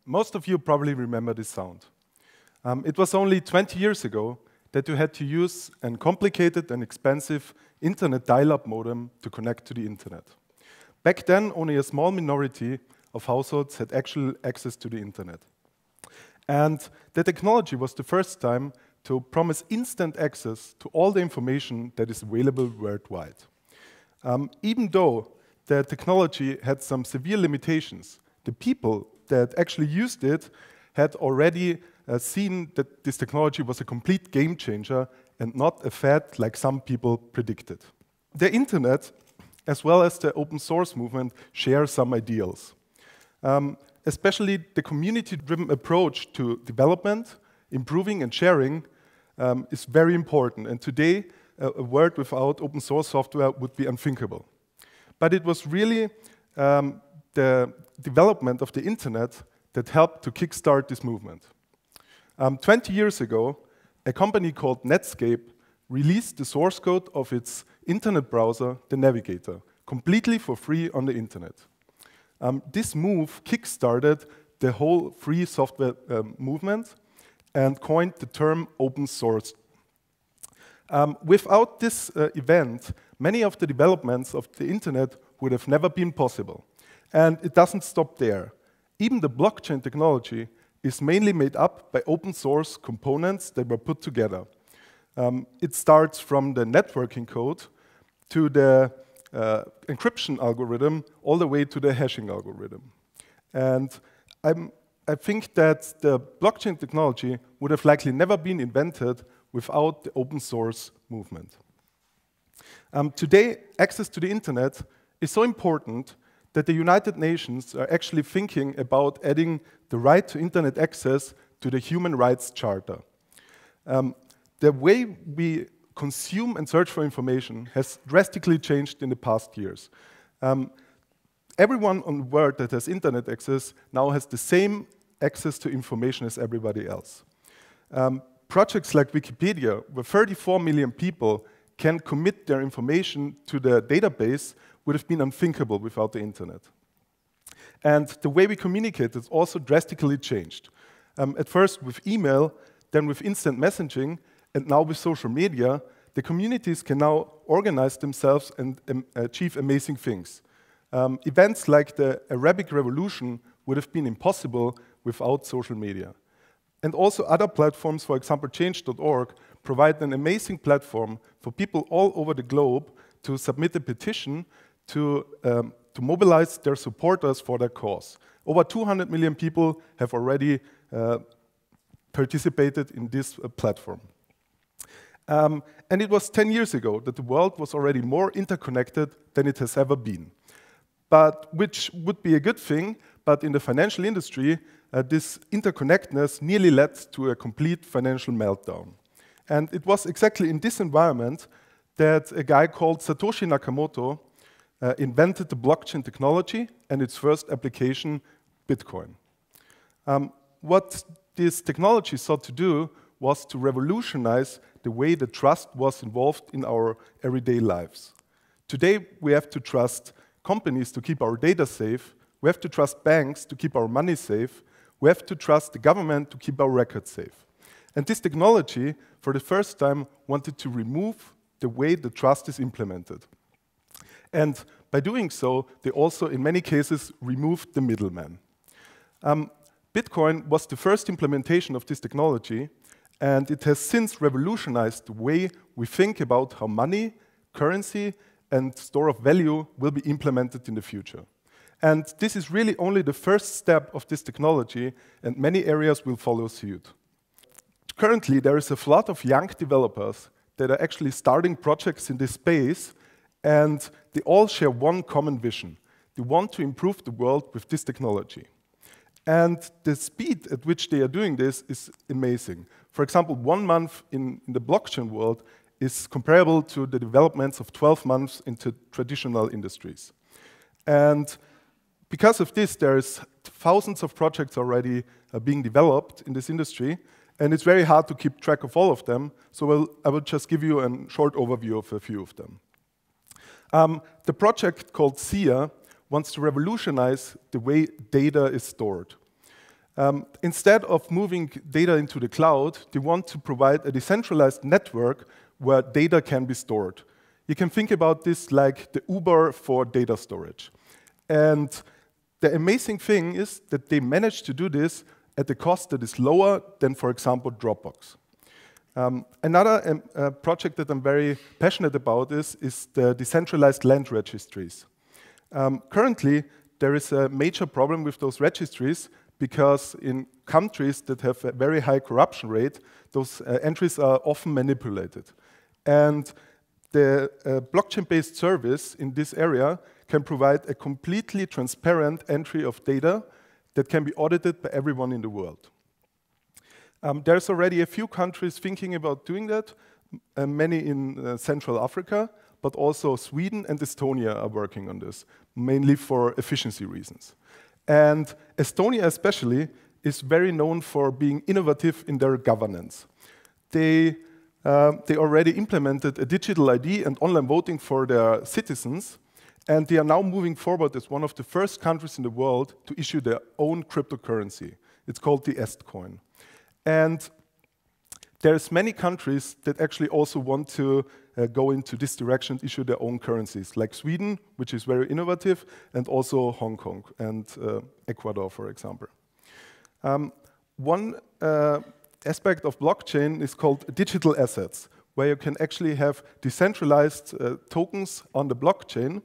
Most of you probably remember this sound. It was only 20 years ago that you had to use a complicated and expensive internet dial-up modem to connect to the internet. Back then, only a small minority of households had actual access to the internet. And the technology was the first time to promise instant access to all the information that is available worldwide. Even though the technology had some severe limitations, the people that actually used it had already seen that this technology was a complete game changer and not a fad like some people predicted. The internet, as well as the open source movement, share some ideals. Especially the community-driven approach to development, improving and sharing is very important. And today, a world without open source software would be unthinkable. But it was really the development of the internet that helped to kickstart this movement. 20 years ago, a company called Netscape released the source code of its internet browser, the Navigator, completely for free on the internet. This move kickstarted the whole free software movement and coined the term open source. Without this event, many of the developments of the internet would have never been possible. And it doesn't stop there. Even the blockchain technology is mainly made up by open source components that were put together. It starts from the networking code to the encryption algorithm, all the way to the hashing algorithm. And I think that the blockchain technology would have likely never been invented without the open source movement. Today, access to the internet is so important that the United Nations are actually thinking about adding the right to internet access to the Human Rights Charter. The way we consume and search for information has drastically changed in the past years. Everyone on the world that has internet access now has the same access to information as everybody else. Projects like Wikipedia, where 34 million people can commit their information to the database, would have been unthinkable without the internet. And the way we communicate has also drastically changed. At first with email, then with instant messaging, and now with social media, the communities can now organize themselves and achieve amazing things. Events like the Arabic Revolution would have been impossible without social media. And also other platforms, for example, change.org, provide an amazing platform for people all over the globe to submit a petition to mobilize their supporters for their cause. Over 200 million people have already participated in this platform. And it was 10 years ago that the world was already more interconnected than it has ever been. But which would be a good thing, but in the financial industry, this interconnectedness nearly led to a complete financial meltdown. And it was exactly in this environment that a guy called Satoshi Nakamoto invented the blockchain technology and its first application, Bitcoin. What this technology sought to do was to revolutionize the way that trust was involved in our everyday lives. Today, we have to trust companies to keep our data safe. We have to trust banks to keep our money safe. We have to trust the government to keep our records safe. And this technology, for the first time, wanted to remove the way the trust is implemented. And by doing so, they also, in many cases, removed the middleman. Bitcoin was the first implementation of this technology, and it has since revolutionized the way we think about how money, currency, and store of value will be implemented in the future. And this is really only the first step of this technology, and many areas will follow suit. Currently, there is a flood of young developers that are actually starting projects in this space, and they all share one common vision. They want to improve the world with this technology. And the speed at which they are doing this is amazing. For example, 1 month in the blockchain world is comparable to the developments of 12 months into traditional industries. And because of this, there's thousands of projects already being developed in this industry, and it's very hard to keep track of all of them, so I will just give you a short overview of a few of them. The project called SIA wants to revolutionize the way data is stored. Instead of moving data into the cloud, they want to provide a decentralized network where data can be stored. You can think about this like the Uber for data storage. And the amazing thing is that they managed to do this at a cost that is lower than, for example, Dropbox. Another project that I'm very passionate about is the decentralized land registries. Currently, there is a major problem with those registries because in countries that have a very high corruption rate, those entries are often manipulated. And the blockchain-based service in this area can provide a completely transparent entry of data that can be audited by everyone in the world. There's already a few countries thinking about doing that, many in Central Africa, but also Sweden and Estonia are working on this, mainly for efficiency reasons. And Estonia especially is very known for being innovative in their governance. They already implemented a digital ID and online voting for their citizens, and they are now moving forward as one of the first countries in the world to issue their own cryptocurrency. It's called the Estcoin. And there's many countries that actually also want to go into this direction, issue their own currencies, like Sweden, which is very innovative, and also Hong Kong and Ecuador, for example. One aspect of blockchain is called digital assets, where you can actually have decentralized tokens on the blockchain.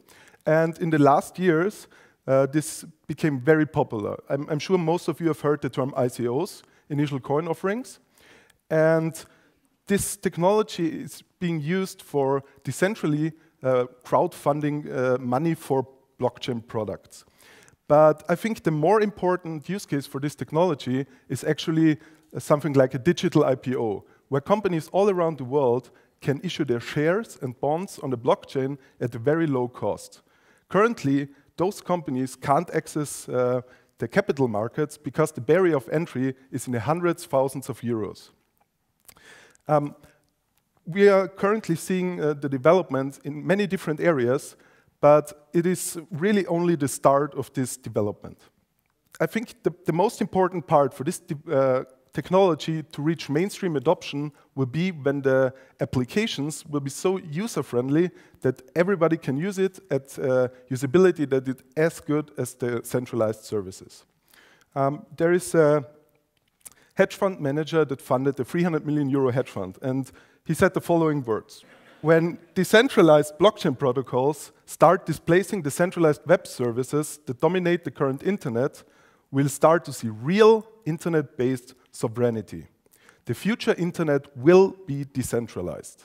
And in the last years, this became very popular. I'm sure most of you have heard the term ICOs, initial coin offerings. And this technology is being used for decentrally crowdfunding money for blockchain products. But I think the more important use case for this technology is actually something like a digital IPO, where companies all around the world can issue their shares and bonds on the blockchain at a very low cost. Currently, those companies can't access the capital markets because the barrier of entry is in the hundreds, thousands of euros. We are currently seeing the development in many different areas, but it is really only the start of this development. I think the most important part for this technology to reach mainstream adoption will be when the applications will be so user-friendly that everybody can use it at usability that is as good as the centralized services. There is a hedge fund manager that funded a 300 million euro hedge fund, and he said the following words: when decentralized blockchain protocols start displacing the centralized web services that dominate the current internet, we'll start to see real internet-based sovereignty. The future internet will be decentralized.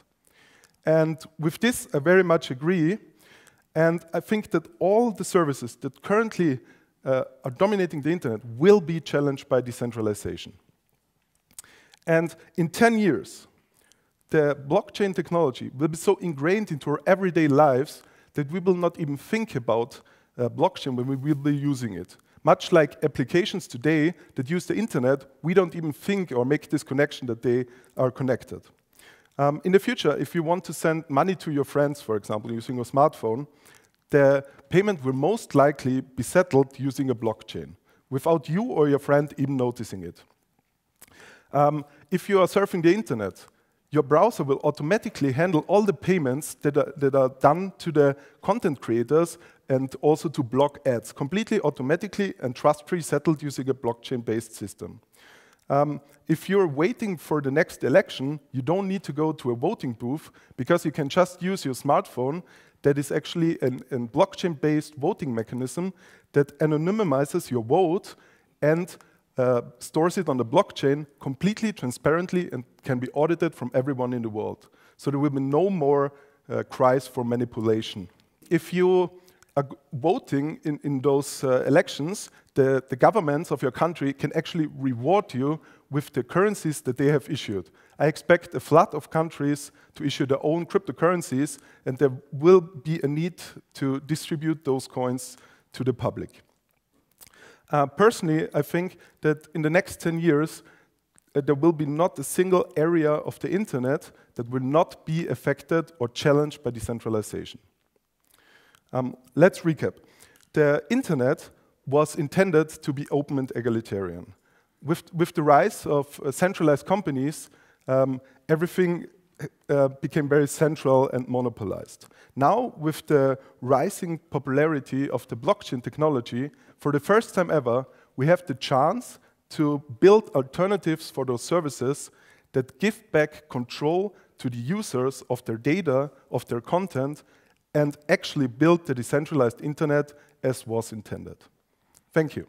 And with this, I very much agree. And I think that all the services that currently are dominating the internet will be challenged by decentralization. And in 10 years, the blockchain technology will be so ingrained into our everyday lives that we will not even think about blockchain when we will be using it. Much like applications today that use the internet, we don't even think or make this connection that they are connected. In the future, if you want to send money to your friends, for example, using a smartphone, the payment will most likely be settled using a blockchain, without you or your friend even noticing it. If you are surfing the internet, your browser will automatically handle all the payments that are done to the content creators and also to block ads, completely automatically and trust-free settled using a blockchain-based system. If you're waiting for the next election, you don't need to go to a voting booth because you can just use your smartphone that is actually a blockchain-based voting mechanism that anonymizes your vote and stores it on the blockchain completely transparently and can be audited from everyone in the world. So there will be no more cries for manipulation. If you are voting in those elections, the governments of your country can actually reward you with the currencies that they have issued. I expect a flood of countries to issue their own cryptocurrencies, and there will be a need to distribute those coins to the public. Personally, I think that in the next 10 years, there will be not a single area of the internet that will not be affected or challenged by decentralization. Let's recap. the internet was intended to be open and egalitarian. With the rise of centralized companies, everything became very central and monopolized. Now, with the rising popularity of the blockchain technology, for the first time ever, we have the chance to build alternatives for those services that give back control to the users of their data, of their content, and actually build the decentralized internet as was intended. Thank you.